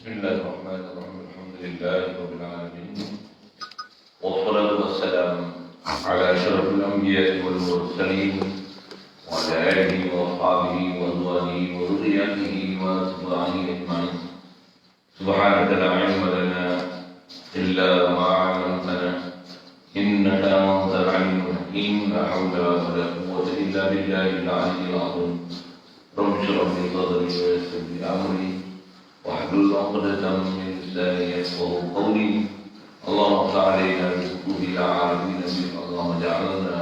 بسم الله الرحمن الرحيم. الحمد لله رب العالمين، والصلاة والسلام على أشرف الأنبياء والمرسلين وعلى آله وأصحابه وأزواجه وذريته وأتباعه أجمعين. سبحانك لا علم لنا إلا ما علمتنا إنك أنت العليم الحكيم. لا حول ولا قوة إلا بالله العلي العظيم. رب اشرح لي صدري ويسر لي أمري واحلل عقدة من لساني يفقهوا قولي. اللهم افتح علينا بحقوق العارفين بك. اللهم اجعلنا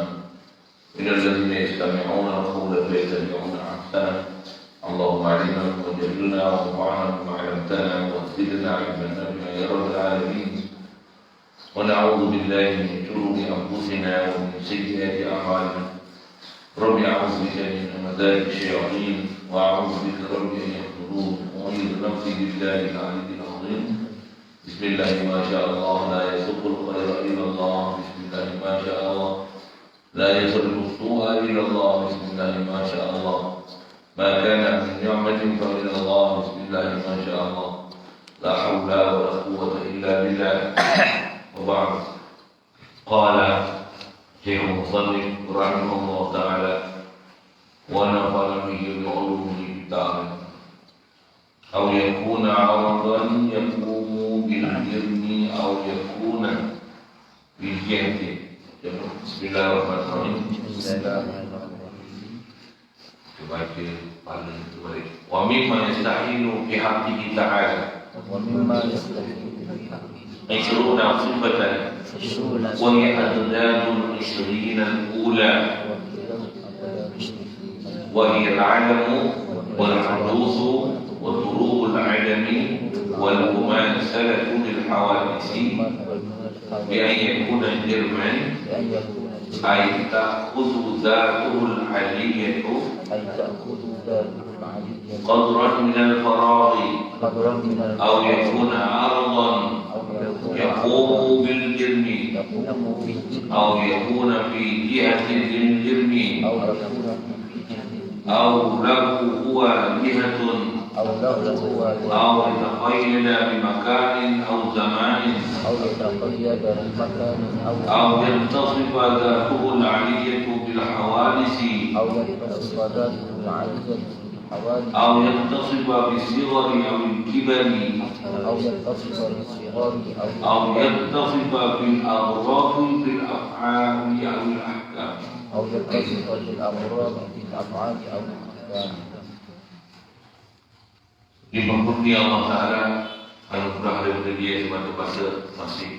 من الذين يستمعون القول فيتبعون احسنه. اللهم علمنا وجهلنا وانفعنا بما علمتنا وزدنا علما نافعا يا رب العالمين. ونعوذ بالله من شرور انفسنا ومن سيئات اعمالنا. رب اعوذ بك من همزات الشياطين واعوذ بك رب ان يحضرون. وأعيذ نفسي بالله العلي العظيم. بسم الله ما شاء الله لا يسوق الخير إلا الله. بسم الله ما شاء الله لا يصرف السوء إلا الله. بسم الله ما شاء الله ما كان من نعمة فإلى الله. بسم الله ما شاء الله لا حول ولا قوة إلا بالله. وبعد. قال شيخ المصنف رحمه الله تعالى ونفعل به بعلومه تعالى أو يكون عرضا يقوم بالجرم أو يكون بالجهد. بسم الله الرحمن الرحيم. ومما يستحيل في حقه تعالى 20 صفة وهي أضداد 20 الأولى وهي العدم والحدوث وظروف العدم والمماثلة للحوادث بأن يكون جرما أي تأخذ ذاته العلية قدرا من الفراغ أو يكون عرضا يقوم بالجرم أو يكون في جهة للجرم أو له هو جهة أو يتقيد بمكان أو زمان أو يتصف ذاته العلية بالحوادث أو يتصف بالصغر أو الكبر أو يتصف بالأغراض في الأفعال أو الأحكام. Dimaklumi Allah Ta'ala anugerah daripada Dia semata-mata masih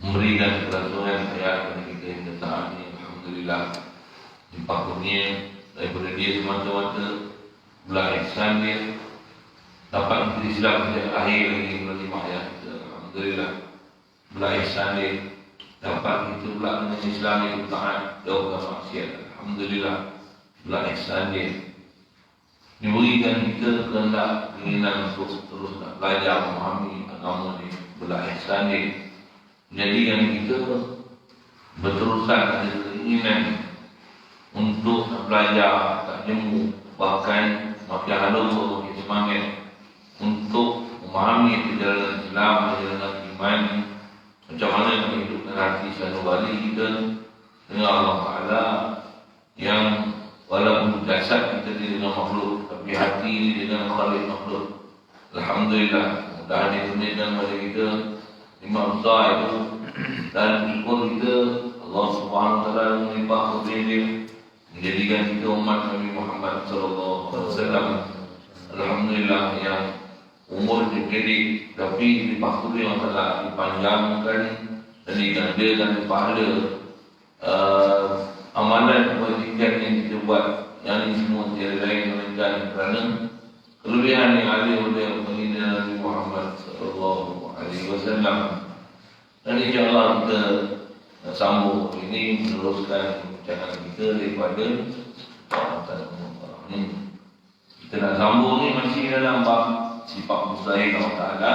memberikan kelantungan hayat kepada kita yang saat ini. Alhamdulillah, dimaklumnya daripada Dia semata-mata belah ihsan Dia dapat menjadi Islam sejak lahir lagi menerima hayat kita. Alhamdulillah, belah ihsan Dia dapat kita belah dengan Islam yang taat jauhkan maksiat. Alhamdulillah, belah ihsan Dia diberikan kita kehendak keinginan untuk terus nak belajar memahami agama ni, belah ihsan ni menjadikan kita berterusan ada keinginan untuk nak belajar tak jemu, bahkan makin halus makin semangat untuk memahami perjalanan Islam, perjalanan iman, macam mana nak hidupkan hati sanubari kita dengan Allah Ta'ala yang walaupun jasad kita dengan makhluk, tapi hati ini dengan Khalik makhluk. Alhamdulillah, mudah ditunjukkan kepada kita Imam besar itu dan syukur kita Allah Subhanahu Wa Taala melimpah kepada dia menjadikan kita umat Nabi Muhammad Sallallahu Alaihi Wasallam. Alhamdulillah yang umur dipendek tapi limpah kepada Allah Taala dipanjangkan dan digandakan pahala amalan kebajikan yang kita buat, yang ini semua tiada lain melainkan kerana kelebihan yang ada oleh baginda Nabi Muhammad Sallallahu Alaihi Wasallam. Dan insyaAllah kita sambung ini meneruskan perbincangan kita daripada kita nak sambung ni masih dalam bab sifat mustahil Allah Ta'ala,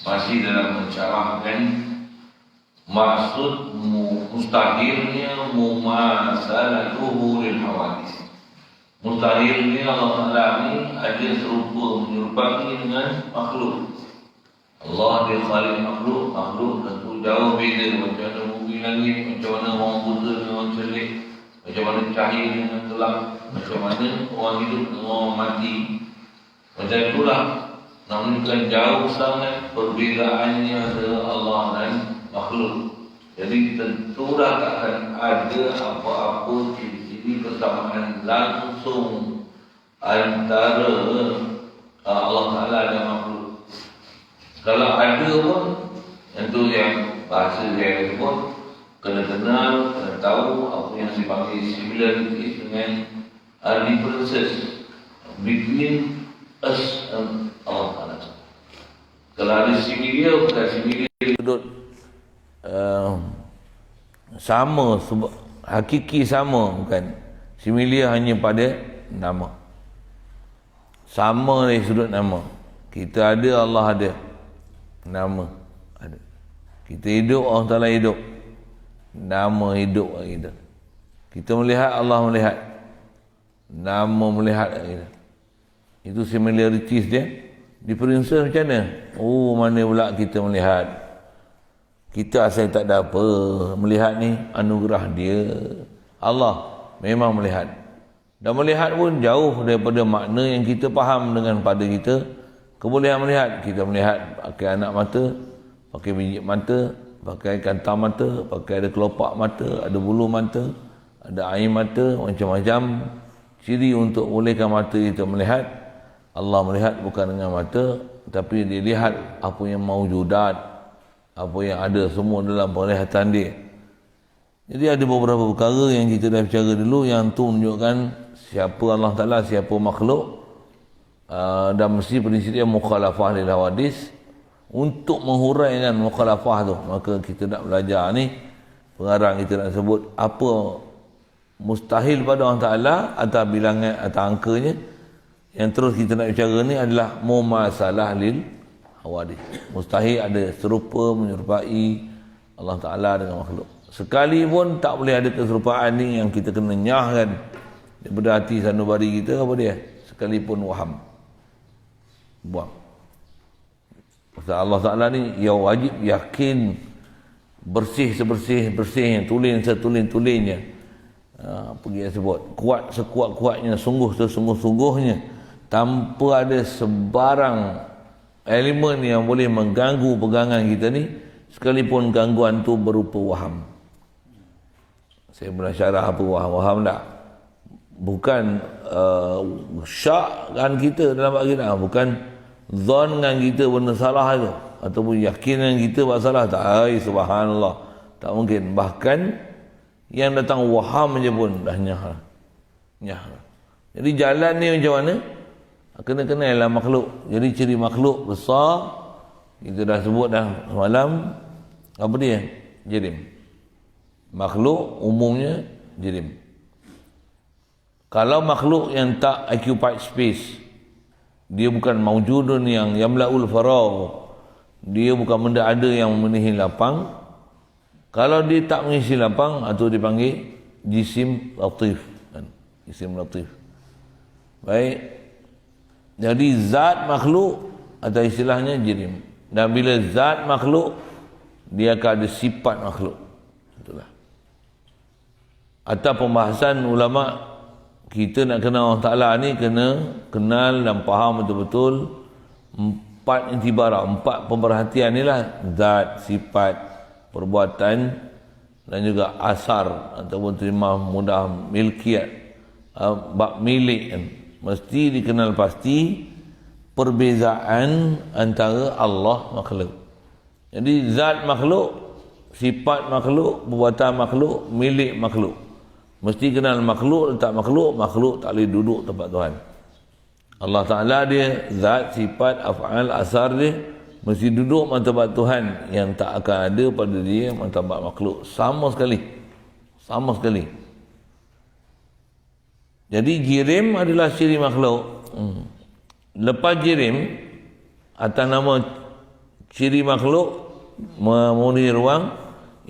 masih dalam mensyarahkan maksud mustahilnya mumasalatuhu lil hawadis. Mustahil ni Allah Ta'ala ni ada serupa menyerupai dengan makhluk. Allah dia khalik makhluk, makhluk tentu jauh beza. Macam mana bumi langit, macam mana orang buta dengan orang celik, macam mana cahaya dengan gelap, macam mana orang hidup dengan orang mati. Macam itulah, namun kan jauh sangat perbezaannya antara Allah dan makhluk. Jadi tentulah takkan ada apa-apa ciri-ciri persamaan langsung antara Allah Ta'ala dan makhluk. Kalau ada pun, itu yang bahasa saya sebut, kena kenal, kena tahu apa yang dipanggil similarities dengan differences between us and Allah Ta'ala. Kalau ada similar, bukan similar sama, hakiki sama, bukan similar hanya pada nama. Sama dari sudut nama. Kita ada, Allah ada. Nama ada. Kita hidup, Allah Ta'ala hidup. Nama hidup kita. Kita melihat, Allah melihat. Nama melihat kita. Itu similarities dia. Differences macam mana? Oh, mana pula kita melihat. Kita asal tak ada apa. Melihat ni anugerah dia. Allah memang melihat. Dan melihat pun jauh daripada makna yang kita faham dengan pada kita. Kebolehan melihat. Kita melihat pakai anak mata, pakai biji mata, pakai kantang mata, pakai ada kelopak mata, ada bulu mata, ada air mata, macam-macam ciri untuk bolehkan mata kita melihat. Allah melihat bukan dengan mata, tapi dia lihat apa yang maujudat, apa yang ada semua dalam penglihatan dia. Jadi ada beberapa perkara yang kita dah bicara dulu yang tu menunjukkan siapa Allah Ta'ala, siapa makhluk. Dan mesti prinsip dia mukhalafah lil hawadis. Untuk menghuraikan mukhalafah tu, maka kita nak belajar ni, pengarang kita nak sebut apa mustahil pada Allah Ta'ala atau bilangan atau angkanya. Yang terus kita nak bicara ni adalah mumasalah lil hawadis. Mustahil ada serupa menyerupai Allah Ta'ala dengan makhluk. Sekalipun tak boleh ada keserupaan ni yang kita kena nyahkan daripada hati sanubari kita, apa dia? Sekalipun waham. Buang. Allah Ta'ala ni yang wajib yakin bersih sebersih-bersihnya, tulen setulin-tulinnya. Pergi yang sebut kuat sekuat-kuatnya, sungguh sesungguh-sungguhnya, tanpa ada sebarang elemen yang boleh mengganggu pegangan kita ni, sekalipun gangguan tu berupa waham. Saya pernah syarah apa waham tak? Bukan syak kan kita dalam akidah, bukan zon dengan kita benda salah tu, ataupun yakin dengan kita buat salah tak. Subhanallah, tak mungkin. Bahkan yang datang waham je pun dah nyah. Jadi jalan ni macam mana? Kena kenal makhluk. Jadi ciri makhluk besar kita dah sebut dah semalam. Apa dia? Jirim. Makhluk umumnya jirim. Kalau makhluk yang tak occupied space, dia bukan maujudun yang yamla'ul faragh, dia bukan benda ada yang memenuhi lapang. Kalau dia tak mengisi lapang, atau dipanggil jisim latif. Jisim latif. Baik. Jadi zat makhluk atau istilahnya jirim. Dan bila zat makhluk, dia akan ada sifat makhluk. Itulah. Atau pembahasan ulama, kita nak kenal Allah Ta'ala ni kena kenal dan faham betul-betul empat intibarah, empat pemerhatian ni lah. Zat, sifat, perbuatan dan juga asar ataupun terima mudah milkiat, bab milik kan. Mesti dikenal pasti perbezaan antara Allah makhluk. Jadi zat makhluk, sifat makhluk, perbuatan makhluk, milik makhluk. Mesti kenal makhluk, letak makhluk, makhluk tak boleh duduk tempat Tuhan. Allah Ta'ala dia zat, sifat, af'al, asar dia mesti duduk martabat Tuhan, yang tak akan ada pada dia martabat makhluk sama sekali. Sama sekali. Jadi jirim adalah ciri makhluk. Lepas jirim, atas nama ciri makhluk memenuhi ruang,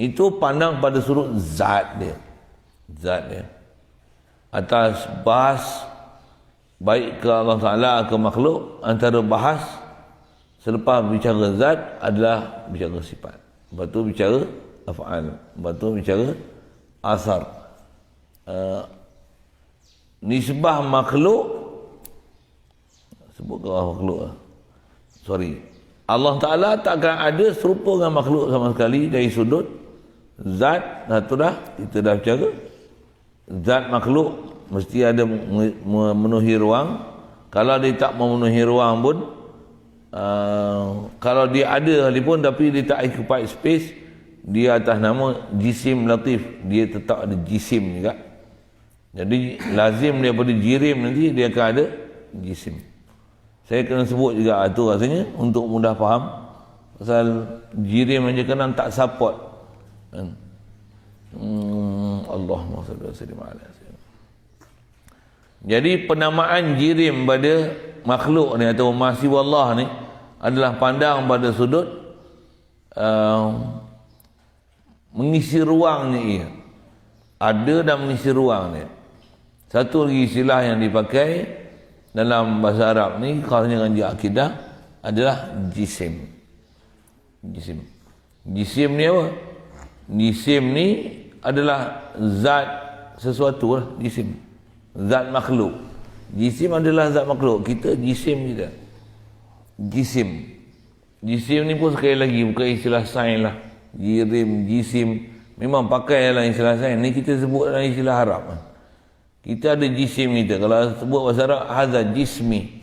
itu pandang pada sudut zat dia. Zat dia. Atas bahas baik ke Allah Ta'ala ke makhluk, antara bahas selepas bicara zat adalah bicara sifat. Lepas tu bicara af'al. Lepas tu bicara asar. Nisbah makhluk, sebut ke makhluk lah. Sorry. Allah Ta'ala takkan ada serupa dengan makhluk sama sekali dari sudut zat. Satu dah, kita dah bicara. Zat makhluk mesti ada memenuhi ruang. Kalau dia tak memenuhi ruang pun, kalau dia ada pun tapi dia tak occupy space, dia atas nama jisim latif, dia tetap ada jisim juga. Jadi lazim daripada jirim nanti dia akan ada jisim. Saya kena sebut juga tu rasanya untuk mudah faham. Pasal jirim aja kena tak support. Allahumma salli wa sallim ala sayyidina. Jadi penamaan jirim pada makhluk ni atau mahasiswa Allah ni adalah pandang pada sudut mengisi ruangnya ia. Ada dan mengisi ruang ni. Satu lagi istilah yang dipakai dalam bahasa Arab ni khususnya dengan akidah adalah jisim. Jisim. Jisim ni apa? Jisim ni adalah zat sesuatu lah, jisim. Zat makhluk. Jisim adalah zat makhluk. Kita jisim kita. Jisim. Jisim ni pun sekali lagi bukan istilah sains lah. Jirim, jisim. Memang pakai dalam istilah sains. Ni kita sebut dalam istilah Arab. Kita ada jisim kita. Kalau sebut bahasa Arab, hadza jismi.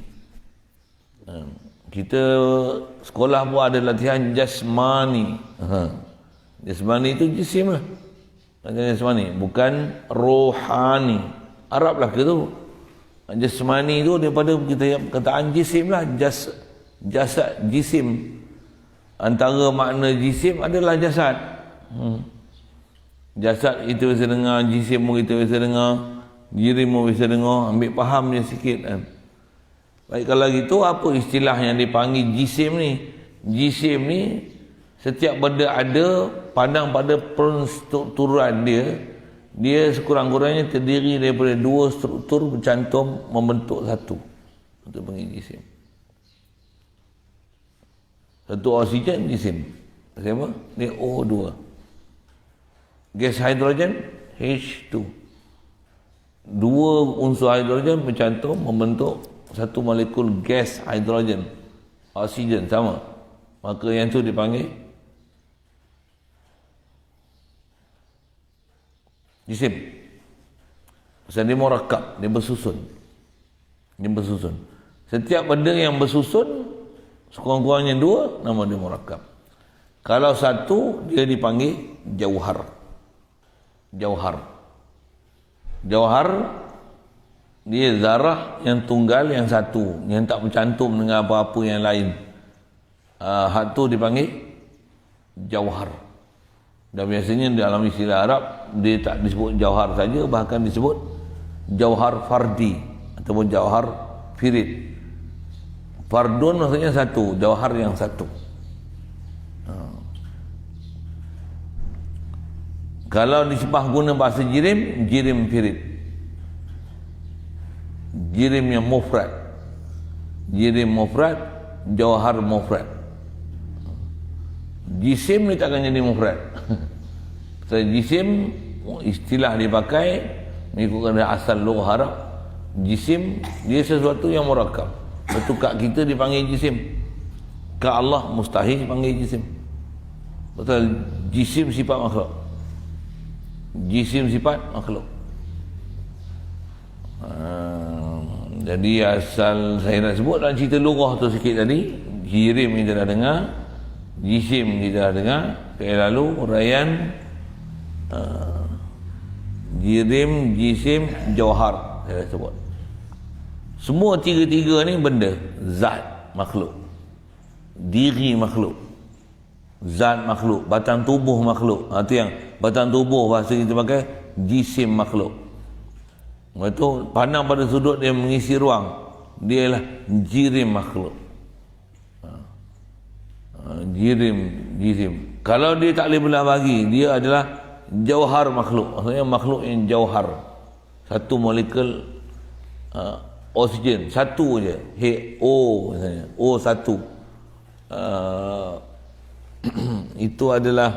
Kita sekolah pun ada latihan jasmani. Jasmani itu jisim lah. Jasmani. Bukan rohani. Arab lah ke tu. Jasmani tu daripada kita perkataan jisim lah. Jasad, jisim. Antara makna jisim adalah jasad. Jasad kita bisa dengar, jisim kita bisa dengar, jirim bisa dengar, ambil faham dia sikit kan. Baik, kalau gitu apa istilah yang dipanggil jisim ni? Jisim ni setiap benda ada, pandang pada penstrukturan dia, dia sekurang-kurangnya terdiri daripada dua struktur bercantum membentuk satu. Itu panggil jisim. Satu oksigen, jisim. Siapa? Dia O2. Gas hidrogen, H2. Dua unsur hidrogen bercantum membentuk satu molekul gas hidrogen. Oksigen sama. Maka yang tu dipanggil jisim. Pasal dia murakkab, dia bersusun. Dia bersusun. Setiap benda yang bersusun, sekurang-kurangnya dua, nama dia murakkab. Kalau satu, dia dipanggil jauhar. Jauhar. Jauhar, dia zarah yang tunggal, yang satu, yang tak bercantum dengan apa-apa yang lain. Hak tu dipanggil jauhar. Dan biasanya dalam istilah Arab, dia tak disebut jauhar saja, bahkan disebut jauhar fardi ataupun jauhar firid. Fardun maksudnya satu, jauhar yang satu. Kalau disebah guna bahasa jirim, jirim firid. Jirim yang mufrad. Jirim mufrad, jauhar mufrad. Jisim ni takkan jadi mufrad. So, jisim istilah dipakai mengikutkan asal lughah Arab. Jisim dia sesuatu yang murakkab. Betul kat kita dipanggil jisim. Kat Allah mustahil dipanggil jisim. Betul, jisim sifat makhluk. Jisim sifat makhluk. Jadi asal saya nak sebut dalam cerita lughah tu sikit tadi, jirim kita dah dengar, jisim kita dah dengar, kali lalu uraian jirim, jisim, jauhar saya dah sebut. Semua tiga-tiga ni benda, zat makhluk, diri makhluk, zat makhluk, batang tubuh makhluk. Itu yang batang tubuh bahasa kita pakai jisim makhluk. Itu pandang pada sudut dia mengisi ruang, dia ialah jirim makhluk. Jirim, jisim. Kalau dia tak boleh belah bagi, dia adalah jauhar makhluk. Maksudnya makhluk yang jauhar. Satu molekul oksigen satu je, HO misalnya, O1. Itu adalah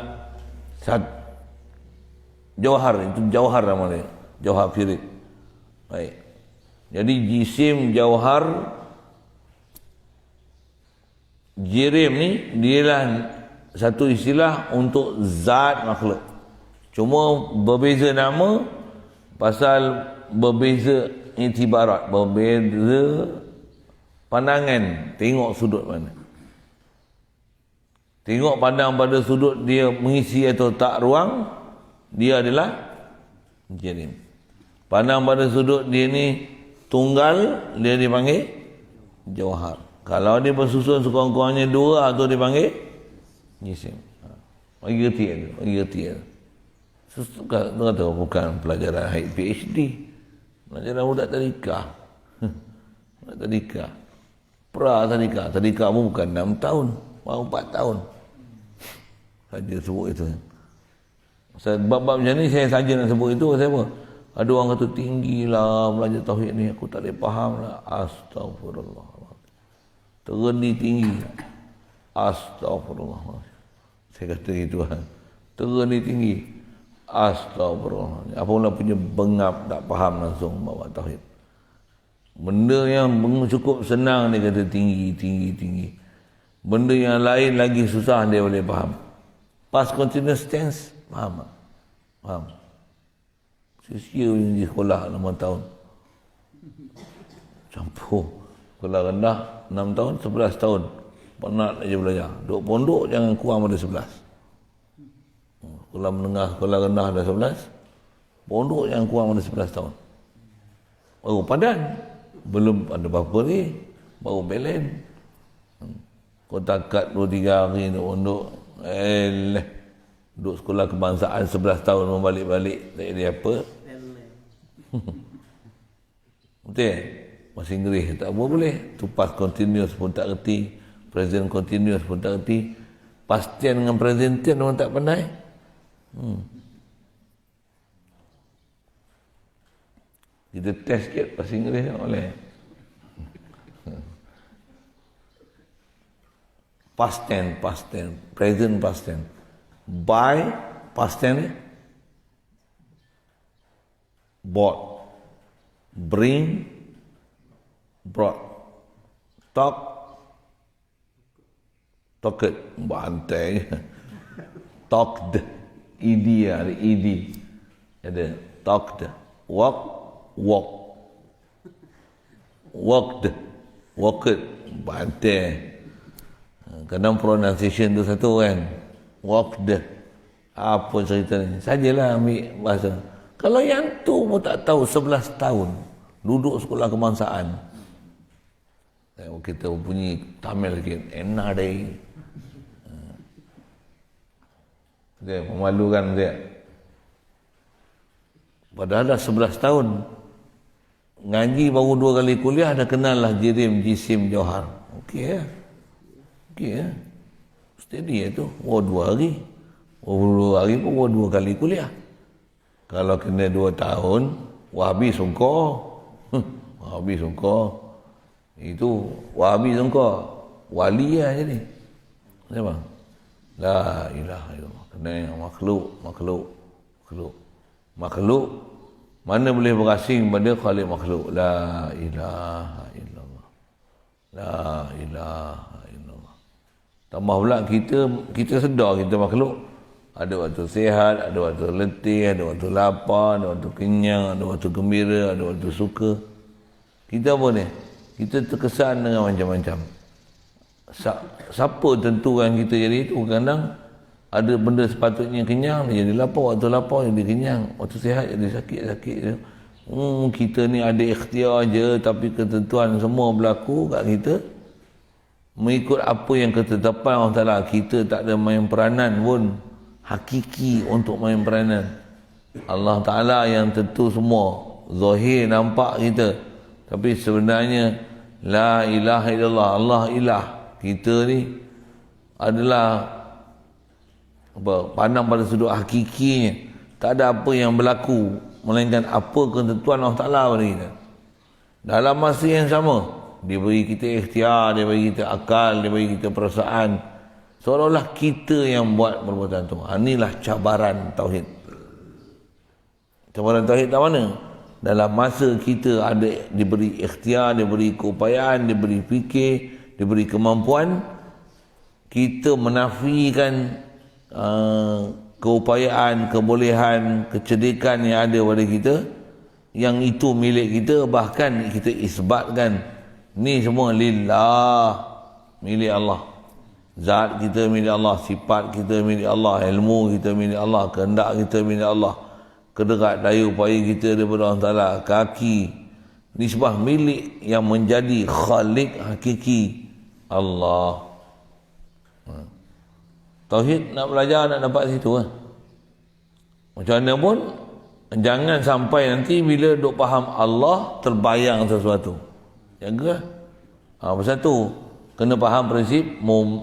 jauhar, itu jauhar namanya, jauhar firid. Baik. Jadi jisim, jauhar, jirim ni dialah satu istilah untuk zat makhluk. Cuma berbeza nama pasal berbeza itibarat, berbeza pandangan, tengok sudut mana. Tengok pandang pada sudut dia mengisi atau tak ruang, dia adalah jirim. Pandang pada sudut dia ni tunggal, dia dipanggil jauhar. Kalau dia bersusun sekurang-kurangnya dua, atau dipanggil jisim. Bagi reti tu. Kata bukan pelajaran PhD. Pelajaran budak tadika. Budak tadika. Pra-tadika. Tadika pun bukan 6 tahun. Baru 4 tahun. Saja sebut itu. Bab-bab macam ni saya saja nak sebut itu. Saya apa? Ada orang kata tinggilah belajar tauhid ni. Aku tak boleh faham lah. Astagfirullah. Tereni tinggi. Astagfirullah. Saya kata gitu kan. Tereni tinggi. Astagfirullah. Apalah punya bengap, tak faham langsung bawa tauhid. Benda yang cukup senang dia kata tinggi. Benda yang lain lagi susah dia boleh faham. Past continuous tense, faham tak? Faham. Sia-sia di sekolah 6 tahun. Campur. Sekolah rendah 6 tahun, 11 tahun. Penat aja belajar. Duduk pondok jangan kurang pada 11. Sekolah menengah, sekolah rendah dah 11. Pondok jangan kurang pada 11 tahun. Baru padan. Belum ada apa-apa ni. Baru belen. Kau takat 2-3 hari duduk pondok. Duduk sekolah kebangsaan 11 tahun membalik-balik. Tak ada apa. Betul? Bahasa Inggeris tak apa boleh. Tu past continuous pun tak erti. Present continuous pun tak erti. Past tense dengan present tense orang tak pandai. Kita test sikit bahasa Inggeris tak boleh. Past tense, present past tense. By, past tense, bought, bring, brought, talked, bantai, talked, ed ada ed, ada talked, walked, bantai. Kadang pronunciation tu satu kan. Walked. Apa cerita ni? Sajalah ambil bahasa. Kalau yang tu pun tak tahu 11 tahun duduk sekolah kebangsaan. Kita bunyi Tamil sikit. Enak day. Dia memalukan dia. Padahal dah 11 tahun. Ngaji baru 2 kali kuliah dah kenal lah jirim, jisim, jauhar. Okey ya. Steady tu. 2 hari. 2 hari pun 2 kali kuliah. Kalau kena 2 tahun, Wahabi sungkor. Wahabi sungkor. Itu Wahabi sungkor. Wali lah jadi. Siapa? La ilaha illallah. Kena makhluk. Mana boleh berasing pada khalik makhluk. La ilaha illallah. La ilaha illallah. Tambah pula kita sedar kita makhluk. Ada waktu sihat, ada waktu letih, ada waktu lapar, ada waktu kenyang, ada waktu gembira, ada waktu suka. Kita apa ni? Kita terkesan dengan macam-macam. Siapa tentukan kita jadi itu? Kadang ada benda sepatutnya kenyang, dia jadi lapar. Waktu lapar jadi kenyang. Waktu sihat jadi sakit-sakit. Kita ni ada ikhtiar je, tapi ketentuan semua berlaku kat kita. Mengikut apa yang ketetapan Allah Ta'ala. Kita tak ada main peranan pun hakiki untuk main peranan. Allah Ta'ala yang tentu semua. Zahir nampak kita. Tapi sebenarnya la ilaha illallah. Allah ilah. Kita ni adalah pandang pada sudut hakikinya. Tak ada apa yang berlaku melainkan apa ketentuan Allah Ta'ala pada kita. dalam masa yang sama dia beri kita ikhtiar, dia beri kita akal, dia beri kita perasaan, seolah-olah kita yang buat perbuatan tu. Inilah cabaran tauhid. Cabaran tauhid tak mana? Dalam masa kita ada diberi ikhtiar, diberi keupayaan, diberi fikir, diberi kemampuan, kita menafikan keupayaan, kebolehan, kecerdikan yang ada pada kita, yang itu milik kita, bahkan kita isbatkan ni semua lillah, milik Allah. Zat kita milik Allah, sifat kita milik Allah, ilmu kita milik Allah, kehendak kita milik Allah, kederat daya upaya kita daripada Allah Ta'ala, kaki, nisbah milik yang menjadi khalik hakiki Allah. Tauhid nak belajar, nak dapat situ kan. Macam mana pun jangan sampai nanti bila duk faham Allah terbayang sesuatu. Jaga. Pasal tu kena faham prinsip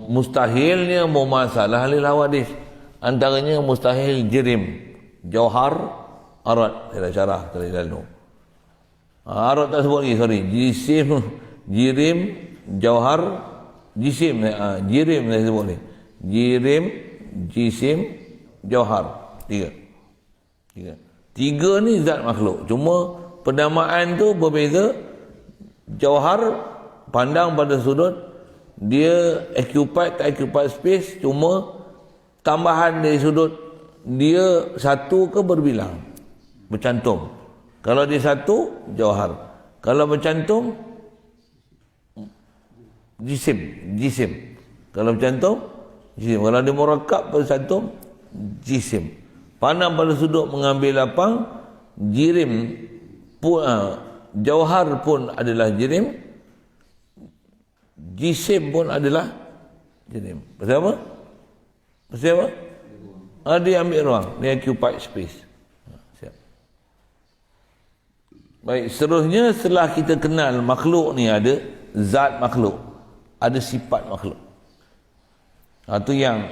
mustahilnya mumasalah lil hawadis. Antaranya mustahil jirim, jauhar, arat. Saya dah syarah tadi lalu. Arat tak sebut lagi, sorry. Jisim, jirim, jauhar, jisim. Jirim saya sebut ni. Jirim, jisim, jauhar. Tiga ni zat makhluk. Cuma penamaan tu berbeza. Jauhar pandang pada sudut dia occupied, tak occupied space, cuma tambahan dari sudut dia satu ke berbilang, bercantum. Kalau dia satu, jauhar. Kalau bercantum, jisim. Kalau bercantum, jisim. Kalau dia murakkab bercantum, jisim. Pandang pada sudut mengambil lapang, jirim pun, jauhar pun adalah jirim, jisim pun adalah jirim. Pasal apa? Dia ambil ruang, dia occupied space. Siap. Baik, seterusnya setelah kita kenal makhluk ni ada zat makhluk, ada sifat makhluk. Itu yang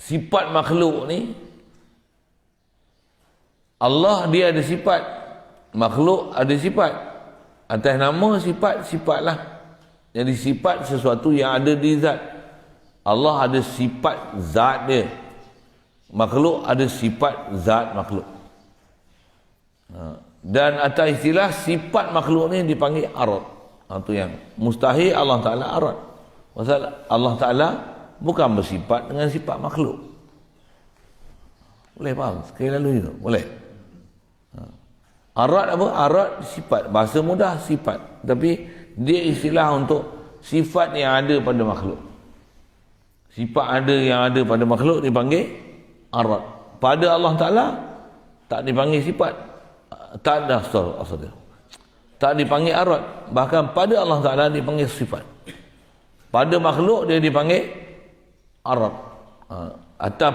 sifat makhluk ni, Allah dia ada sifat, makhluk ada sifat. Atas nama sifat, sifatlah. Jadi sifat sesuatu yang ada di zat. Allah ada sifat zat dia. Makhluk ada sifat zat makhluk. Dan atas istilah sifat makhluk ni dipanggil arad. Itu yang mustahil Allah Ta'ala arad. Pasal Allah Ta'ala bukan bersifat dengan sifat makhluk. Boleh faham? Sekali lalu itu. Boleh? Arad apa? Arad sifat. Bahasa mudah sifat. Tapi dia istilah untuk sifat yang ada pada makhluk. Sifat ada yang ada pada makhluk dipanggil arad. Pada Allah Ta'ala tak dipanggil sifat. Tak ada tak dipanggil arad. Bahkan pada Allah Ta'ala dipanggil sifat. Pada makhluk dia dipanggil arad. Atas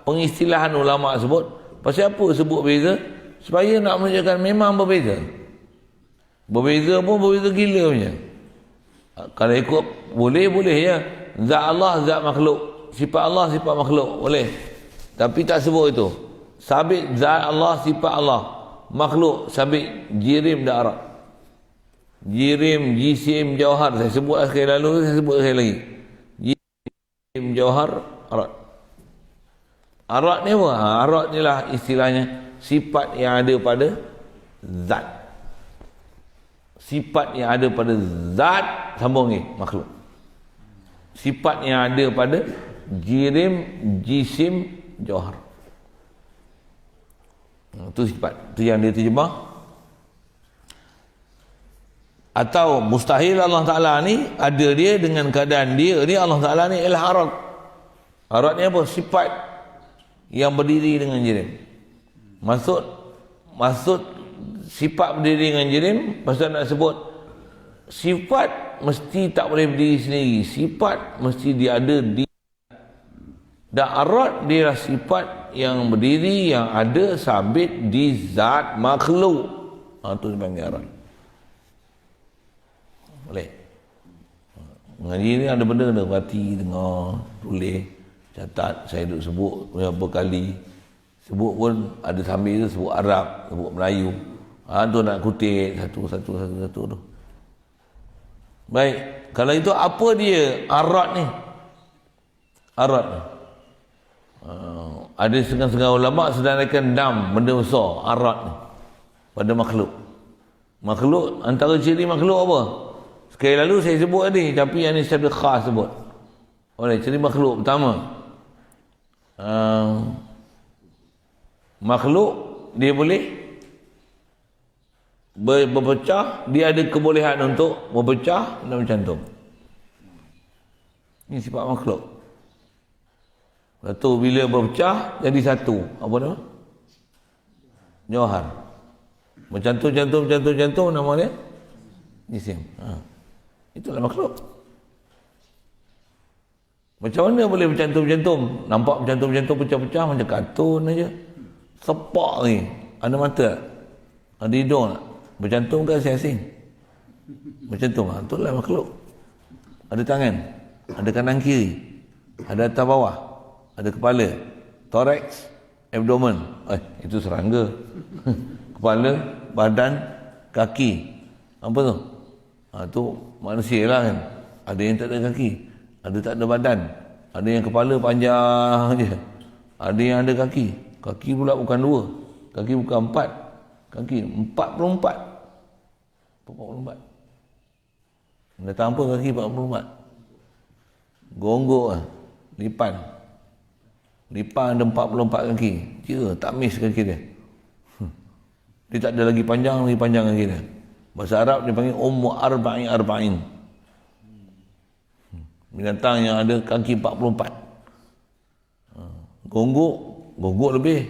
pengistilahan ulama sebut. Pasal apa sebut beza? Supaya nak menunjukkan memang berbeza. Berbeza pun berbeza gila punya. Kalau ikut boleh ya. Zat Allah, zat makhluk. Sifat Allah, sifat makhluk. Boleh. Tapi tak sebut itu. Sabit zat Allah, sifat Allah. Makhluk, sabit jirim dan arad. Jirim, jisim, jauhar. Saya sebut sekali lalu, saya sebut sekali lagi. Jirim, jauhar, arad. Arad ni apa? Arad ni lah istilahnya sifat yang ada pada zat. Sifat yang ada pada zat, sambung ni, makhluk. Sifat yang ada pada jirim, jisim, jauhar. Itu sifat. Itu yang dia terjemah. Atau mustahil Allah Ta'ala ni ada dia dengan keadaan dia ni, Allah Ta'ala ni ialah arad. Arad ni apa? Sifat yang berdiri dengan jirim. Maksud sifat berdiri dengan jirim, pasal nak sebut sifat mesti tak boleh berdiri sendiri. Sifat mesti dia ada di. Dan arad dia adalah sifat yang berdiri, yang ada sabit di zat makhluk. Itu dipanggil arad. Boleh. Mengaji ni ada benda kena perhati, dengar, tulis, catat. Saya duduk sebut berapa kali. Sebut pun ada sambil tu sebut Arab, sebut Melayu. Tu nak kutip satu tu. Baik, kalau itu apa dia arat ni? Arat ni. Ada setengah-setengah ulama sedangkan dam, benda besar, arat ni pada makhluk. Makhluk, antara ciri makhluk apa? Sekali lalu saya sebut tadi, tapi yang ni secara khas sebut. Oleh ciri makhluk pertama, makhluk dia boleh berpecah, dia ada kebolehan untuk berpecah dan bercantum. Ini sifat makhluk. Lepas tu bila berpecah jadi satu, apa nama? Jauhar. Bercantum nama dia jisim. Itulah makhluk. Macam mana boleh bercantum-cantum? Nampak bercantum-cantum pecah-pecah macam kartun aja. Sepak ni. Ada mata tak? Ada hidung tak? Bercantum ke asing-asing? Bercantum. Itulah makhluk. Ada tangan. Ada kanan kiri. Ada atas bawah. Ada kepala. Thorax. Abdomen. Itu serangga. Kepala, badan, kaki. Apa tu? Tu manusia lah kan. Ada yang tak ada kaki. Ada tak ada badan. Ada yang kepala panjang je. Ada yang ada kaki. Kaki pula bukan 2. Kaki bukan 4. Kaki 44. 44. Datang apa kaki 44? Gonggok lah. Lipan. Lipan ada 44 kaki. Kira tak miss kaki dia. Dia tak ada lagi panjang kaki dia. Bahasa Arab dia panggil ummu arba'in. Binatang yang ada kaki 44. Gonggok lebih.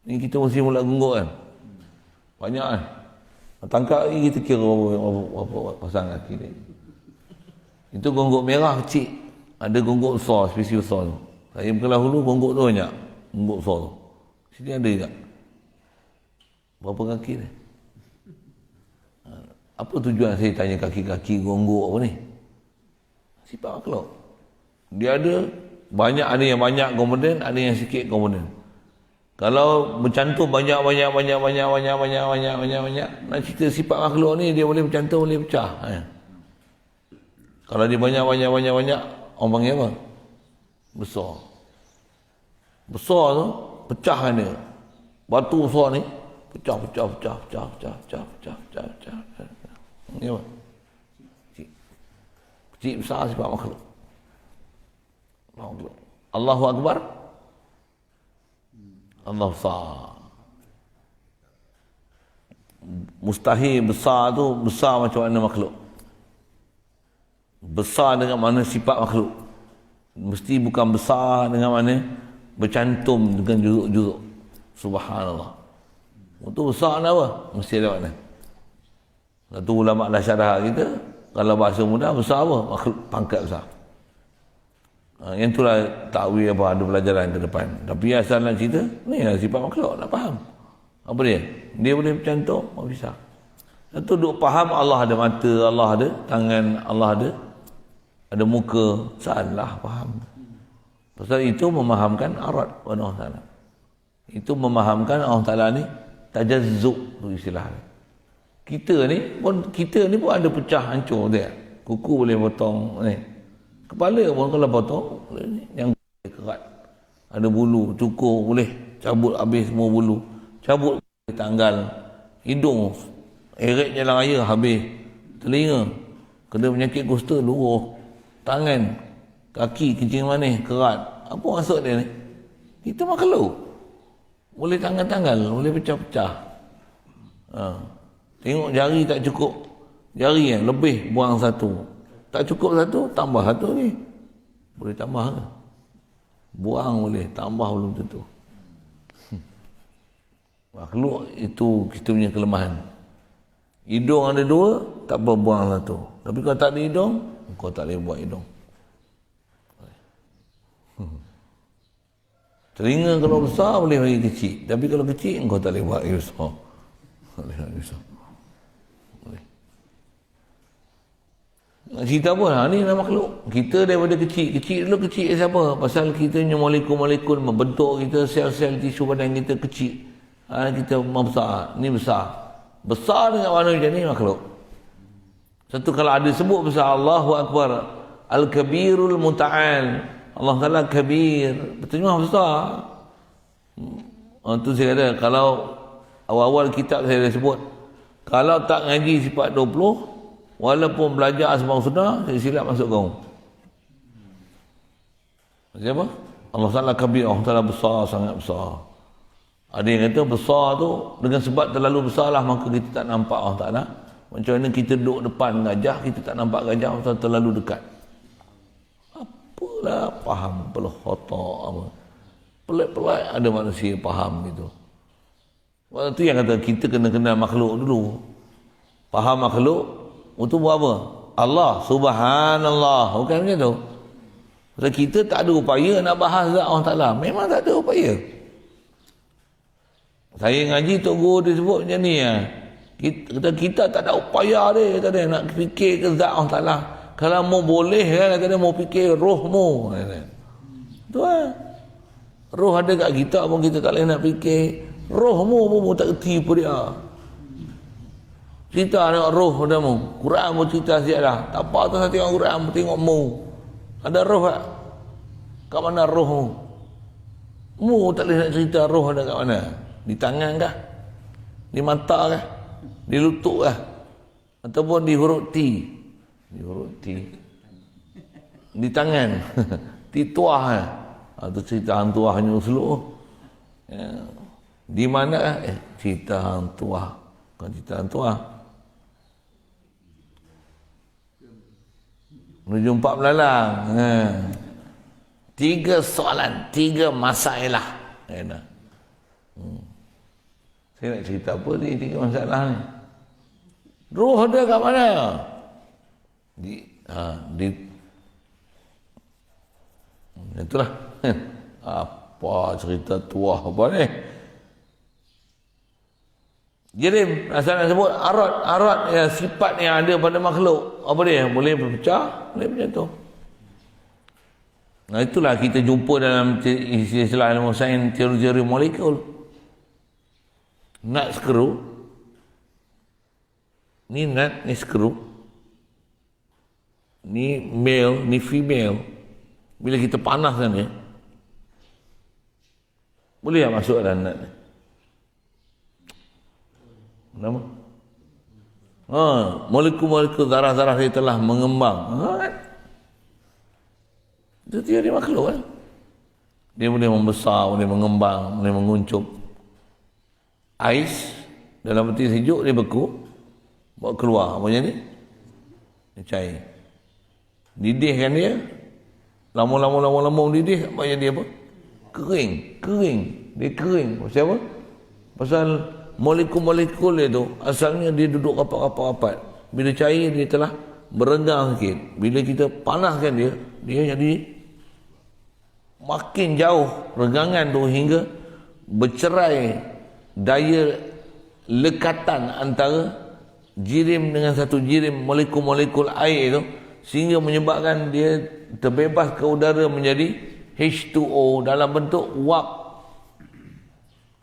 Ni kita mesti mula gonggok kan. Banyak kan. Tangkap lagi kita kira berapa pasang kaki dia. Itu gonggok merah kecil. Ada gonggok besar, spesies besar tu. Saya berkelah hulu gonggok tu banyak. Gonggok besar tu. Sini ada juga. Berapa kaki dia? Apa tujuan saya tanya kaki-kaki gonggok apa ni? Sifat makhluk. Dia ada banyak, ada yang banyak komponen, ada yang sikit komponen. Kalau bercantum banyak, nak cerita sifat makhluk ni dia boleh bercantum, boleh pecah. Kalau dia banyak, orang panggil apa? Besar. Besar tu pecahkan dia. Batu besar ni pecah. Ni apa? Kecil besar sifat makhluk. Allahu Akbar. Allah besar. Mustahil besar tu besar macam mana makhluk. Besar dengan mana sifat makhluk. Mesti bukan besar dengan mana bercantum dengan juzuk-juzuk. Subhanallah. Itu besar apa? Mesti ada makna. Satu ulama dah syarah kita, kalau bahasa mudah besar apa? Makhluk pangkat besar. Yang itulah takwil apa, ada pelajaran ke depan. Tapi asal nak cerita, ni lah sifat makhluk, nak faham. Apa dia? Dia boleh bercantum, bisa. Itu duk faham Allah ada mata, Allah ada tangan, Allah ada muka. Salah faham. Pasal itu memahamkan arat Allah Ta'ala. Itu memahamkan Allah Ta'ala ni tajazzuk tu istilah. Kita ni pun ada pecah hancur dia. Kuku boleh potong ni. Kepala pun kalau potong yang kerat. Ada bulu, cukur boleh cabut habis semua bulu. Cabut tanggal. Hidung eret jalan raya habis. Telinga kena penyakit kusta luruh. Tangan, kaki kencing manis kerat. Apa maksud dia ni? Kita makhluk. Boleh tanggal-tanggal, boleh pecah-pecah. Tengok jari tak cukup. Jari yang lebih buang satu. Tak cukup satu, tambah satu ni. Boleh tambah ke? Buang boleh, tambah belum tentu. Makhluk itu kita punya kelemahan. Hidung ada 2, tak apa buang satu. Tapi kalau tak ada hidung, kau tak boleh buat hidung. Telinga kalau besar boleh bagi kecil. Tapi kalau kecil, kau tak boleh buat lagi besar. Tak boleh lagi besar. Nak cerita apa? Ni nama makhluk. Kita daripada kecil. Kecil dulu kecil siapa? Pasal kita punya molekul-molekul membentuk kita, sel-sel tisu badan kita kecil. kita membesar, ni besar. Besar dengan mana macam ni makhluk. Satu kalau ada sebut besar, Allahu Akbar, Al-Kabirul Muta'al, Allah Ta'ala kabir, berterjemah besar. Itu saya kata, kalau awal-awal kitab saya dah sebut, kalau tak ngaji sifat 20, walaupun belajar asma sunnah, saya silap masuk kaum. Maksudnya apa? Allah Ta'ala kabir, Allah Ta'ala besar, sangat besar. Ada yang kata besar tu dengan sebab terlalu besar lah, maka kita tak nampak Allah Ta'ala. Macam mana kita duduk depan gajah, kita tak nampak gajah, Allah Ta'ala terlalu dekat. Apalah faham pelah khotak apa. Pelik-pelik ada manusia faham gitu. Waktu tu yang kata kita kena kenal makhluk dulu. Faham makhluk, itu buat apa? Allah, subhanallah. Bukan macam tu. Sebab kita tak ada upaya nak bahas zat Allah Ta'ala. Memang tak ada upaya. Saya ngaji Tok Guru dia sebut macam ni ya. Kita tak ada upaya dia, kata dia nak fikir ke zat Allah Ta'ala. Kalau mau boleh kan, kata dia mau fikir rohmu. Tu lah. Roh ada kat kita pun kita tak boleh nak fikir. Rohmu pun tak kerti pun dia. Cerita nak roh padamu. Quran pun cerita siap dah. Tak apa tu saya tengok Quran pun tengok mu. Ada roh tak? Kat mana rohmu? Mu tak boleh nak cerita roh ada kat mana? Di tangan kah? Di mata kah? Di lutut kah? Ataupun di huruf T? Di huruf T. Di tangan. Di tuah kah? Itu cerita hantu hanya seluruh. Ya. Di mana? Cerita hantu bukan cerita hantu menuju 4 belalang. 3 soalan, 3 masalah. Saya nak cerita apa ni 3 masalah ni? Roh ada kat mana? Itulah. Apa cerita tua apa ni? Jirim, asal nak sebut arat ya, sifat yang ada pada makhluk. Apa dia? Boleh berpecah, boleh macam tu. Nah itulah kita jumpa dalam istilah ilmu sains teori molekul. Nut screw. Ni nut, ni screw. Ni male, ni female. Bila kita panaskan dia, boleh tak masuk dalam nut ni? Kenapa? Molekul-molekul zarah-zarah dia telah mengembang. Itu teori makhluk kan? Dia boleh membesar, boleh mengembang, boleh menguncup. Ais dalam peti sejuk dia beku, bawa keluar macam ni. Dia cair. Didihkan dia, lama-lama didih, macam dia apa? Kering. Dia kering. Pasal apa? Pasal molekul-molekul dia tu asalnya dia duduk rapat-rapat. Bila cair dia telah berenggang sikit. Bila kita panaskan dia, dia jadi makin jauh renggangan tu hingga bercerai daya lekatan antara jirim dengan satu jirim molekul-molekul air tu, sehingga menyebabkan dia terbebas ke udara menjadi H2O dalam bentuk wap.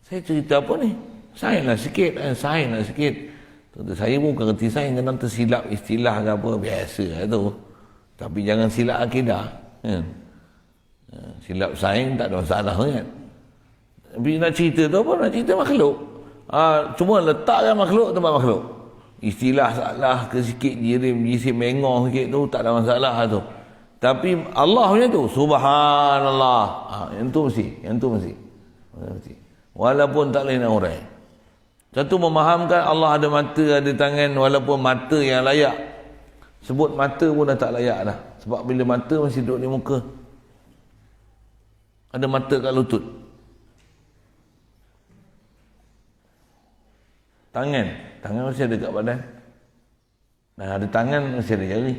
Saya cerita apa ni? Sains lah sikit. Tentu saya pun bukan kerti sains, kadang tersilap istilah ke apa, biasa lah tu. Tapi jangan silap akidah. Silap sains tak ada masalah kan. Tapi nak cerita tu apa? Nak cerita makhluk. Cuma letakkan makhluk tempat makhluk. Istilah salah ke sikit, jisim mengong sikit tu tak ada masalah tu. Tapi Allah punya tu subhanallah. Yang tu mesti. Walaupun tak boleh nak urai. Satu memahamkan Allah ada mata, ada tangan, walaupun mata yang layak. Sebut mata pun dah tak layak dah. Sebab bila mata masih duduk di muka. Ada mata kat lutut. Tangan masih ada kat badan. Nah, ada tangan masih ada jari.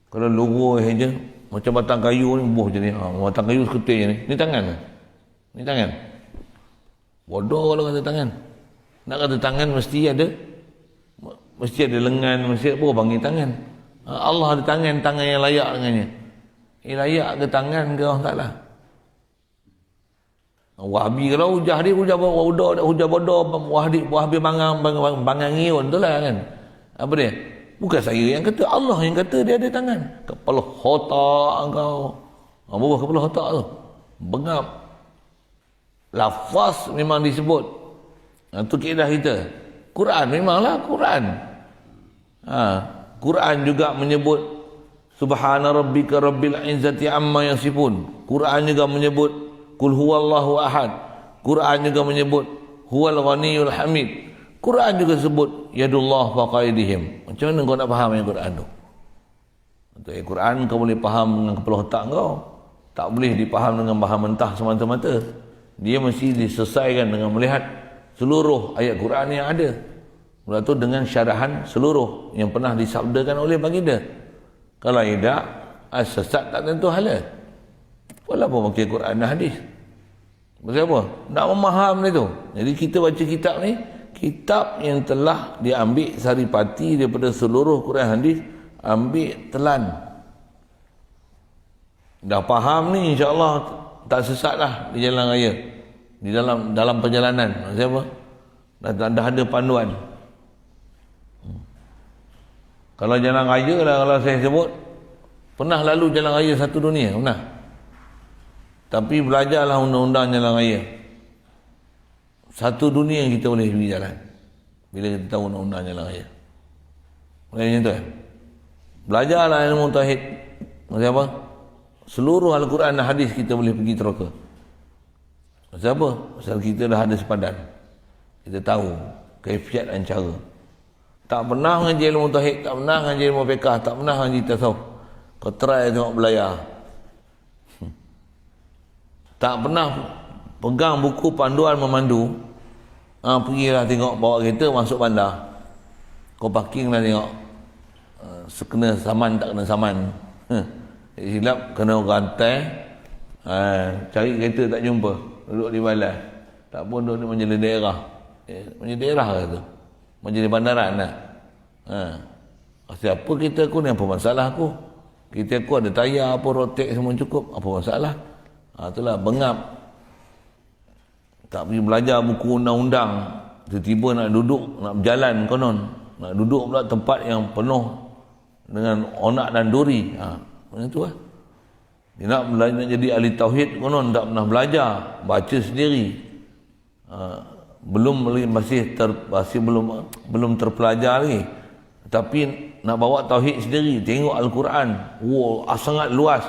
Kalau luruh saja, macam batang kayu ni, buh je ni. Batang kayu seketul je ni. Ni tangan. Bodoh kalau kata tangan. Nak kata tangan mesti ada lengan, mesti apa panggil tangan. Allah ada tangan yang layak dengannya. Layak ke tangan ke Allah Ta'ala? Wahabi kalau hujah dia hujah bodoh Wahabi bangang ngiun tu lah kan. Apa dia? Bukan saya yang kata, Allah yang kata dia ada tangan. Kepala otak engkau. Bawah kepala otak tu. Bengap. Lafaz memang disebut. Itu kaedah kita. Quran memanglah Quran. Quran juga menyebut Subhana rabbika rabbil izzati amma yasifun. Quran juga menyebut Qul huwallahu ahad. Quran juga menyebut Huwal ghaniyul hamid. Quran juga sebut Yadullah faqaidihim. Macam mana kau nak faham yang Quran tu? Untuk Quran kau boleh faham dengan kepala otak kau. Tak boleh dipaham dengan bahan mentah semata-mata. Dia mesti diselesaikan dengan melihat seluruh ayat Quran yang ada. Mula tu dengan syarahan seluruh yang pernah disabdakan oleh baginda. Kalau tidak, sesat tak tentu hala. Walaupun pakai Quran dan hadis. Maksud apa? Nak memaham itu. Jadi kita baca kitab ni, kitab yang telah diambil saripati daripada seluruh Quran hadis, ambil telan. Dah faham ni, insya-Allah tak sesatlah di jalan raya. Di dalam perjalanan. Maksud apa? Dah ada panduan. Kalau jalan raya lah, kalau saya sebut, pernah lalu jalan raya satu dunia, pernah. Tapi belajarlah undang-undang jalan raya. Satu dunia kita boleh pergi jalan bila kita tahu undang-undang jalan raya. Boleh macam tu kan? Belajarlah ilmu tauhid. Maksud apa? Seluruh Al-Quran dan hadis kita boleh pergi teroka. Maksud apa? Pasal kita dah ada sepadan. Kita tahu kaifiat dan cara. Tak pernah mengaji ilmu tauhid, tak pernah mengaji ilmu fiqh, tak pernah mengaji tasawuf. Kau try tengok belayar. Tak pernah pegang buku panduan memandu. Pergilah tengok bawa kereta masuk bandar. Kau parking lah tengok. Sekena saman tak kena saman. Silap kena rantai. Cari kereta tak jumpa. Duduk di balai. Tak pun duduk di majlis daerah. Majlis daerah ke tu? Majlis bandaran lah. Apa kita aku ni, apa masalah aku? Kita aku ada tayar apa, rotek semua cukup. Apa masalah? Itulah bengap. Tak pergi belajar buku undang-undang, tiba-tiba nak duduk, nak berjalan konon, nak duduk pula tempat yang penuh dengan onak dan duri. Macam tu lah. Dia nak belajar, nak jadi ahli tauhid konon, tak pernah belajar, baca sendiri. Masih belum terpelajar lagi. Tapi nak bawa tauhid sendiri, tengok Al-Quran. Sangat luas.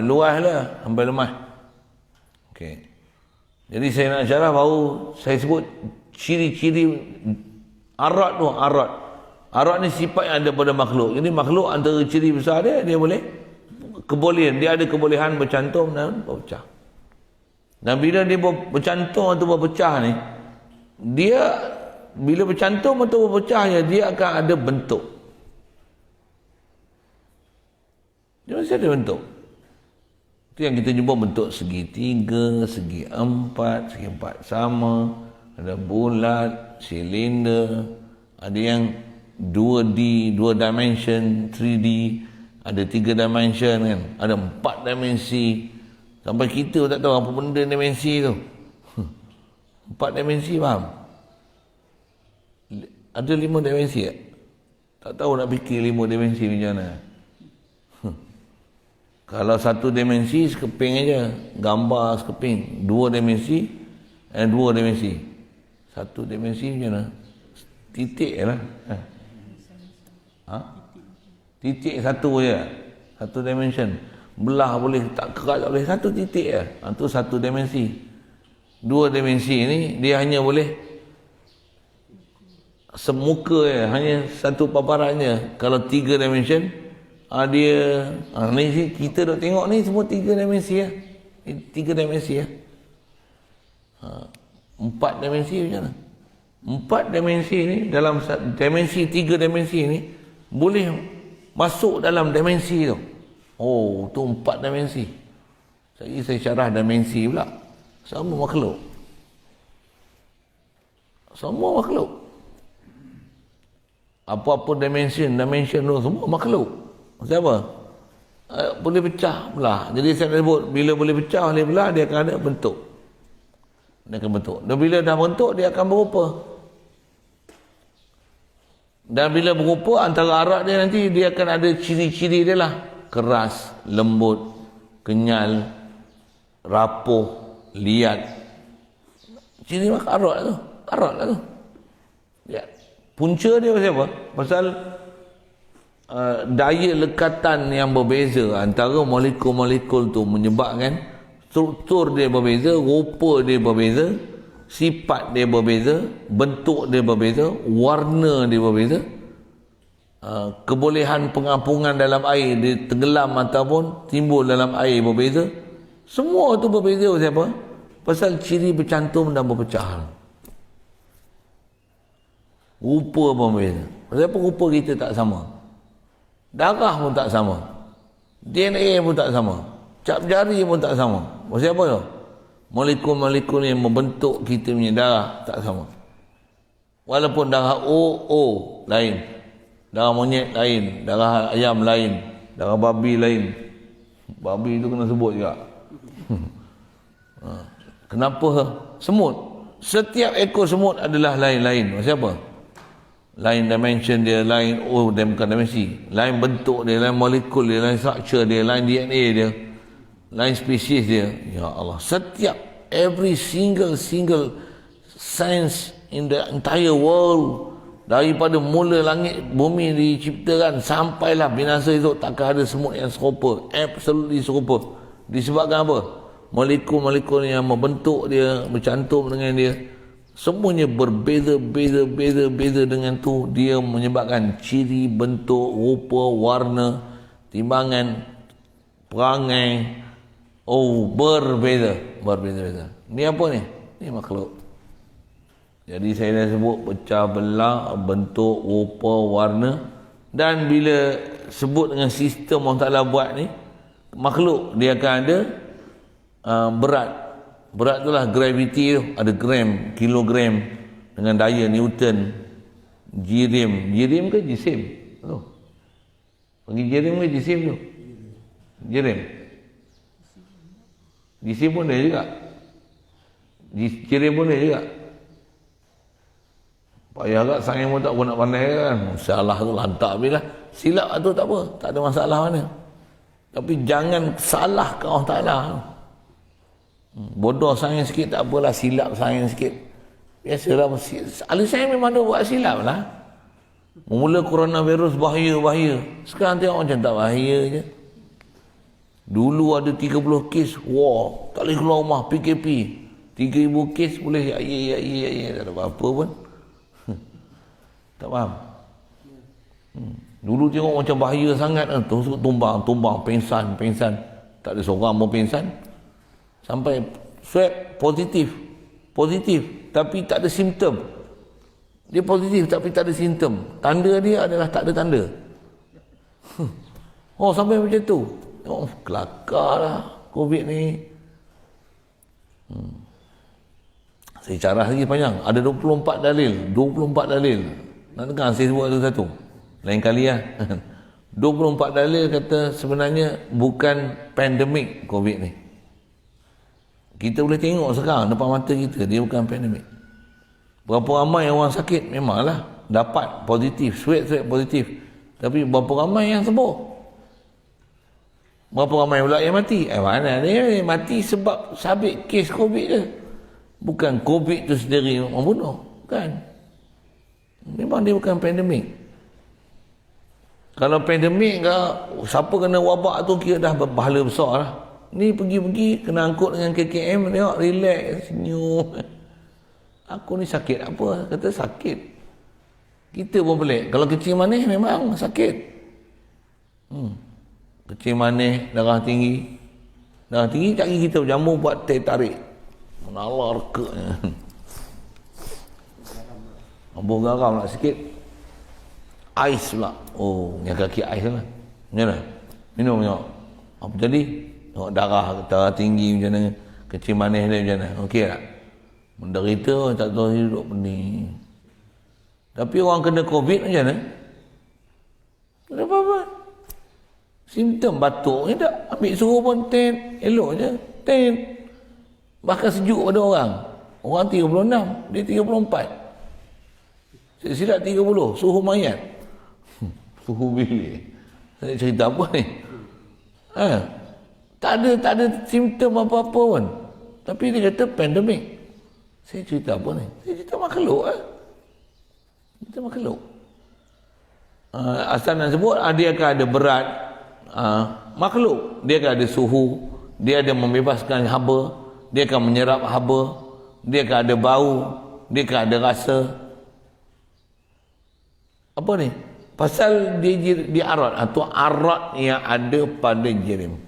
Luas lah sampai lemah. Okey. Jadi saya nak syarah, baru saya sebut ciri-ciri arat tu. Arat ni sifat yang ada pada makhluk. Jadi makhluk antara ciri besar dia boleh kebolehan. Dia ada kebolehan bercantum dan berpecah. Dan bila dia bercantum atau berpecah ni, dia bila bercantum atau berpecah dia akan ada bentuk. Dia mesti ada bentuk. Itu yang kita jumpa bentuk segitiga, segi empat sama, ada bulat, silinder, ada yang 2D, 2 dimension, 3D, ada 3 dimension kan, ada 4 dimensi. Sampai kita tak tahu apa benda dimensi tu. 4 dimensi faham? Ada 5 dimensi tak? Tak tahu nak fikir 5 dimensi macam mana. Kalau 1 dimensi sekeping aja, gambar sekeping. 2 dimensi dan 2 dimensi. 1 dimensi macam mana? Titik lah. Titik satu je. 1 dimension. Belah boleh, tak kerat tak boleh. 1 titik je. Itu 1 dimensi. 2 dimensi ni dia hanya boleh semuka je, hanya satu paparan je. Kalau 3 dimension, dia ni kita duk tengok ni semua 3 dimensi ya. 3 dimensi ya. 4 dimensi macam mana? 4 dimensi ni, dalam dimensi 3 dimensi ni boleh masuk dalam dimensi tu. Oh, tu 4 dimensi. Saya syarah dimensi pula. Semua makhluk. Semua makhluk. Apa-apa dimension tu semua makhluk. Maksud apa? Boleh pecah belah. Jadi saya sebut bila boleh pecah boleh belah, dia akan ada bentuk. Dia akan bentuk. Dan bila dah bentuk, dia akan berupa. Dan bila berupa, antara arak dia nanti, dia akan ada ciri-ciri dia lah. Keras, lembut, kenyal, rapuh, liat. Ciri makan arak tu. Arak lah tu. Ya. Punca dia pasal apa? Pasal daya lekatan yang berbeza antara molekul-molekul tu menyebabkan struktur dia berbeza, rupa dia berbeza, sifat dia berbeza, bentuk dia berbeza, warna dia berbeza, kebolehan pengampungan dalam air, dia tenggelam ataupun timbul dalam air berbeza. Semua tu berbeza pasal apa? Pasal ciri bercantum dan berpecah. Rupa pun berbeza. Pasal apa rupa kita tak sama? Darah pun tak sama. DNA pun tak sama. Cap jari pun tak sama. Pasal apa tu? Molekul-molekul yang membentuk kita punya darah tak sama. Walaupun darah O lain. Darah monyet lain. Darah ayam lain. Darah babi lain. Babi tu kena sebut juga. Kenapa? Semut. Setiap ekor semut adalah lain-lain. Pasal apa? Lain dimension dia, lain dia bukan dimensi, lain bentuk dia, lain molekul dia, lain structure dia, lain DNA dia, lain spesies dia. Ya Allah, setiap every single science in the entire world, daripada mula langit bumi diciptakan sampailah binasa itu, takkan ada semut yang serupa, absolutely serupa. Disebabkan apa? Molekul-molekul yang membentuk dia, bercantum dengan dia, semuanya berbeza dengan tu. Dia menyebabkan ciri, bentuk, rupa, warna, timbangan, perangai. Berbeza. Ni apa ni? Ni makhluk. Jadi saya dah sebut pecah belah, bentuk, rupa, warna. Dan bila sebut dengan sistem Allah Ta'ala buat ni, makhluk dia akan ada berat. Berat tu lah gravity tu. Ada gram, kilogram dengan daya Newton. Jirim ke jisim? Tu. Panggil jirim ke jisim tu? Jirim. Jisim pun dia juga. Jirim pun dia juga. Payah agak sains pun tak pun nak pandai kan. Salah tu lantak habis lah. Silap tu tak apa. Tak ada masalah mana. Tapi jangan salah ke Allah Ta'ala. Bodoh sains sikit tak apalah, silap sains sikit. Biasalah, ahli sains memang ada buat silap lah. Mula coronavirus bahaya. Sekarang tengok macam tak bahaya je. Dulu ada 30 kes, tak boleh keluar rumah, PKP. 3,000 kes boleh, tak ada apa-apa pun. Tak faham? Dulu tengok macam bahaya sangat, tumbang, pengsan. Tak ada seorang pun pengsan. Sampai swab positif, tapi tak ada simptom. Dia positif tapi tak ada simptom. Tanda dia adalah tak ada tanda. Sampai macam tu. Kelakarlah COVID ni. Saya carah lagi panjang. Ada 24 dalil. Nak dengar saya sebut satu-satu? Lain kali lah. 24 dalil kata sebenarnya bukan pandemik COVID ni. Kita boleh tengok sekarang depan mata kita, dia bukan pandemik. Berapa ramai orang sakit, memanglah dapat positif, swab positif. Tapi berapa ramai yang sembuh? Berapa ramai pula yang mati? Mana dia mati sebab sabit kes COVID je. Bukan COVID tu sendiri membunuh. Bukan. Memang dia bukan pandemik. Kalau pandemik ke, siapa kena wabak tu kira dah berpahala besar lah. Ni pergi kena angkut dengan KKM, tengok relax, senyum. Aku ni sakit apa? Kata sakit. Kita pun pelik. Kalau kecil manis memang sakit. Kecil manis, darah tinggi cari kita jamu buat teh tarik. Menalar rekanya. Ambuh garam nak sikit. Ais pula. Yang kaki ais lah. Macam mana? Minum tengok. Apa jadi? Tengok darah tinggi macam mana, kecil manis dia macam mana, okey tak? Menderita tak tahu hidup ni. Tapi orang kena COVID macam mana? Tak ada apa-apa. Simptom batuk ni tak, ambil suhu pun ten, elok je, ten. Bahkan sejuk pada orang. Orang 36, dia 34. Silap 30, suhu mayat. Suhu bilik. Saya cerita apa ni? Tak ada simptom apa-apa pun. Tapi dia kata pandemik. Saya cerita apa ni? Saya cerita makhluk Cerita makhluk. Asal nak sebut, dia akan ada berat. Makhluk. Dia akan ada suhu. Dia ada membebaskan haba. Dia akan menyerap haba. Dia akan ada bau. Dia akan ada rasa. Apa ni? Pasal dia arat atau arat yang ada pada jirim.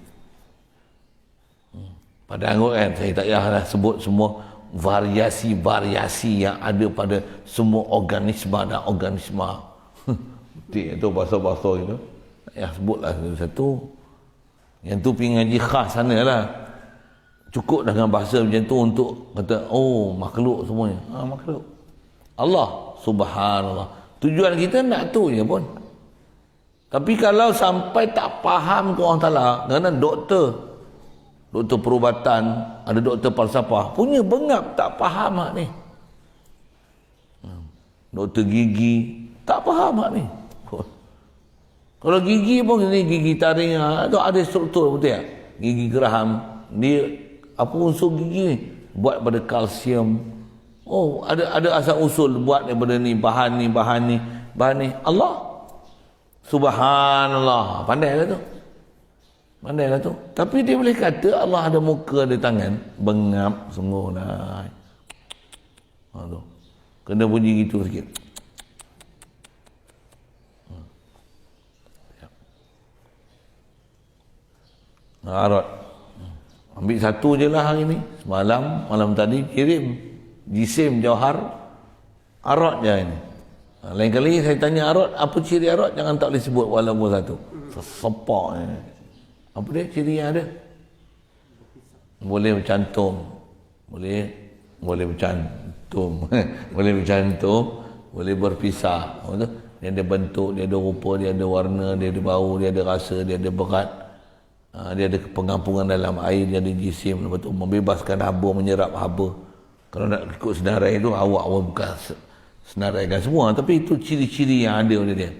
Pada anggur kan, saya tak payahlah sebut semua variasi-variasi yang ada pada semua organisma dan organisma. Betul itu bahasa-bahasa itu. Tak payah sebutlah satu-satu. Yang tu pergi ngaji khas sana lah. Cukup dengan bahasa macam tu untuk kata, oh makhluk semuanya. Makhluk. Allah subhanallah. Tujuan kita nak tu je pun. Tapi kalau sampai tak faham ke orang Ta'ala, kerana doktor perubatan, ada doktor falsafah, punya bengap tak faham hak ni. Doktor gigi, tak faham hak ni. Kalau gigi pun ni gigi taring, tu ada struktur betul tak? Gigi geraham, dia apa unsur gigi ni? Buat pada kalsium. Oh, ada asal usul buat daripada ni, bahan ni. Allah subhanallah, pandailah tu. Tapi dia boleh kata Allah ada muka, ada tangan, bengap sungguh dah. Tu. Kena bunyi gitu sikit. Arat. Ambil satu je lah hari ni. Malam tadi kirim jisim jauhar arat je ini. Lain kali saya tanya arat, apa ciri arat, jangan tak boleh sebut walaupun satu. Sesepak ni. Apa dia ciri yang ada? Boleh bercantum. Boleh bercantum. Boleh bercantum, boleh berpisah. Apa tu? Dia ada bentuk, dia ada rupa, dia ada warna, dia ada bau, dia ada rasa, dia ada berat. Dia ada pengampungan dalam air, dia ada jisim, lepas tu membebaskan haba, menyerap haba. Kalau nak ikut senarai itu, awak bukan senaraikan semua, tapi itu ciri-ciri yang ada pada dia.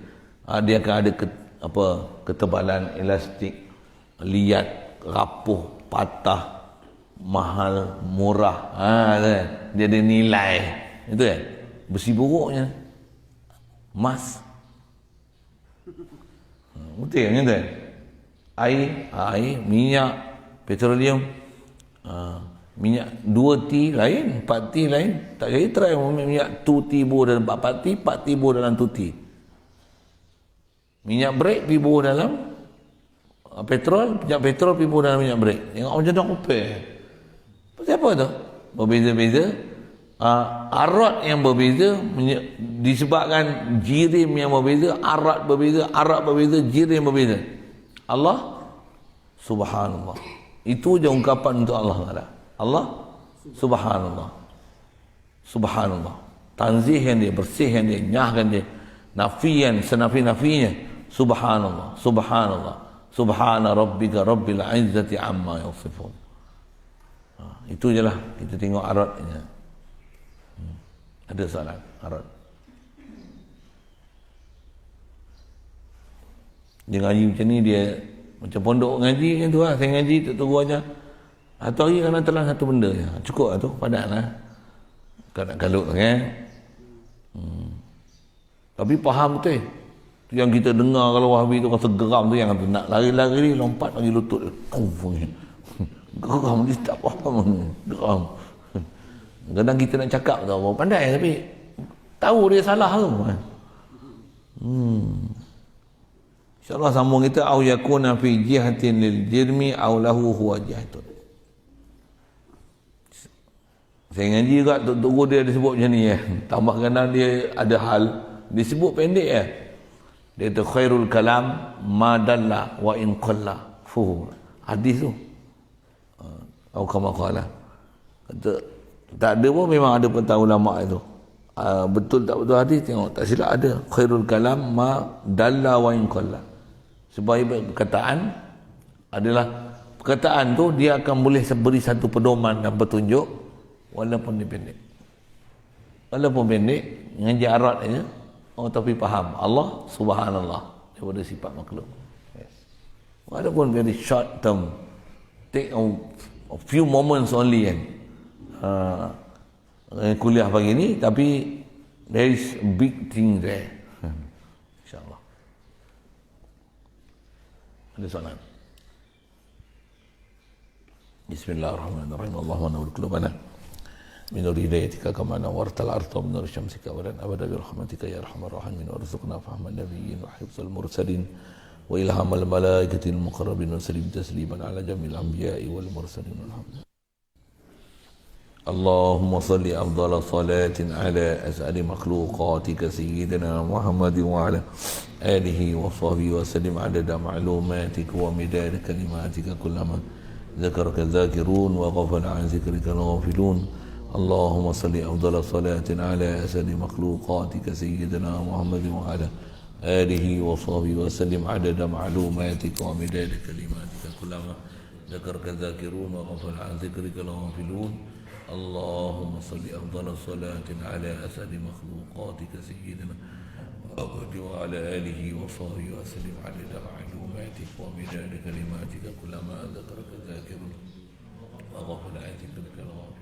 Dia akan ada ketebalan elastik, liat, rapuh, patah, mahal, murah. Dia ada nilai. Itu kan? Besi buruknya. Emas. Betul kan? Itu kan? Air, minyak, petroleum. Minyak 2T lain, 4T lain. Tak jadi try minyak 2T buah dalam 4T, 4T buah dalam 2T. Minyak brake pergi buah dalam petrol, minyak petrol pergi buah dalam minyak brake. Tengok macam nak compare. Pasal apa tu? Berbeza-beza. Arat yang berbeza disebabkan jirim yang berbeza, arat berbeza, jirim berbeza. Allah subhanallah. Itu je ungkapan untuk Allah Ta'ala. Allah subhanallah. Subhanallah. Tanzihan dia, bersihan dia, nyahkan dia, nafian senafi-nafinya. Subhanallah. Subhana rabbika rabbil izzati amma yasifun. Itu je lah. Kita tengok aratnya. Ada soalan arat. Dia ngaji macam ni, dia macam pondok ngaji macam tu lah. Saya ngaji tak tunggu aja. Atau hari kena telan satu benda je. Cukup lah tu, padat lah. Kau nak kalut kan. Tapi faham betul. Tu yang kita dengar kalau Wahabi tu rasa geram tu, yang nak lari-lari lompat bagi lutut dia. Geram, dia tak faham. Geram. Kadang kita nak cakap tu apa pandai, tapi tahu dia salah tu. InsyaAllah sambung kita, au yakuna fi jihatin lil jirmi au lahu huwa jihatun. Saya ngaji juga Tok Guru dia disebut macam ni ya. Tambah kadang dia ada hal disebut pendek ya. Dia kata khairul kalam ma dalla wa in qalla. Hadis tu. Au kama qala. Kata tak ada pun, memang ada pun ulama itu. Betul tak betul hadis, tengok tak silap ada. Khairul kalam ma dalla wa in qalla. Sebaik perkataan adalah perkataan tu dia akan boleh beri satu pedoman dan petunjuk, walaupun dia pendek. Walaupun pendek, ngaji Arab aja, tapi faham Allah subhanallah daripada sifat makhluk. Yes. Walaupun very short term, take a few moments only kan. Kuliah pagi ni, tapi there is a big thing there. InsyaAllah. Ada soalan? Bismillahirrahmanirrahim. Allahumma nawwir qulubana min nur hidayatika kama nawwartal arda min nur syamsika wa lan abada bi rahmatika ya arhamar rahimin warzuqna fahman nabiyyin wa hifzal mursalin wa ilhamal malaikatil muqarrabin wa sallim tasliman ala jamil anbiya'i wal mursalin walhamdulillah. اللهم صل أفضل صلاة على أسعد مخلوقاتك سيدنا محمد وعلى آله وصحبه وسلم عدد معلوماتك ومداد كلماتك كلما ذكرك الذاكرون وغفل عن ذكرك الغافلون. اللهم صل أفضل صلاة على أسعد مخلوقاتك سيدنا محمد وعلى آله وصحبه وسلم عدد معلوماتك ومداد كلماتك كلما ذكرك الذاكرون وغفل عن ذكرك الغافلون. اللهم صل أفضل صلاة على أسعد مخلوقاتك سيدنا محمد وعلى آله وصحبه وسلم عدد معلوماتك ومداد كلماتك كلما ذكرك الذاكرون وغفل عن ذكرك الغافلون.